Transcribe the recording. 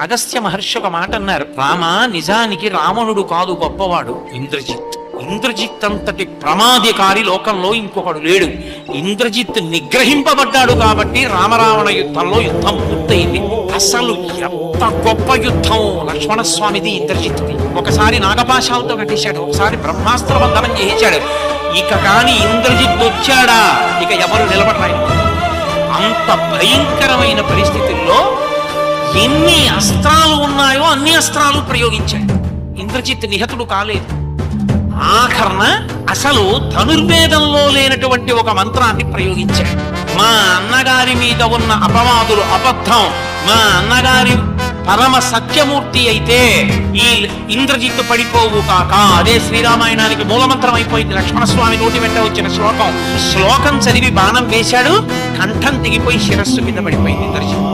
అగస్త్య మహర్షి ఒక మాట అన్నారు, రామ నిజానికి రావణుడు కాదు గొప్పవాడు, ఇంద్రజిత్. ఇంద్రజిత్ అంతటి ప్రమాదకారి లోకంలో ఇంకొకడు లేడు. ఇంద్రజిత్ నిగ్రహింపబడ్డాడు కాబట్టి రామరావణ యుద్ధంలో యుద్ధం పూర్తయింది. అసలు ఎంత గొప్ప యుద్ధం లక్ష్మణస్వామిది ఇంద్రజిత్తుది. ఒకసారి నాగపాశాలతో కట్టేశాడు, ఒకసారి బ్రహ్మాస్త్ర బంధనం చేయించాడు. ఇక కాని ఇంద్రజిత్ వచ్చాడా ఇక ఎవరు నిలబడరాయి. అంత భయంకరమైన పరిస్థితుల్లో ఎన్ని అస్త్రాలు ఉన్నాయో అన్ని అస్త్రాలు ప్రయోగించాడు. ఇంద్రజిత్ నిహతుడు కాలేదు. ఆఖరణ అసలు ధనుర్వేదంలో లేనటువంటి ఒక మంత్రాన్ని ప్రయోగించాడు. మా అన్నగారి మీద ఉన్న అపవాదులు అబద్ధం, మా అన్నగారి పరమ సత్యమూర్తి అయితే ఈ ఇంద్రజిత్తు పడిపోవు కాక. అదే శ్రీరామాయణానికి మూలమంత్రం అయిపోయింది. లక్ష్మణస్వామి నోటి వెంట వచ్చిన శ్లోకం చదివి బాణం వేశాడు, కంఠం తెగిపోయి శిరస్సు కింద పడిపోయింది ఇంద్రజిత్తు.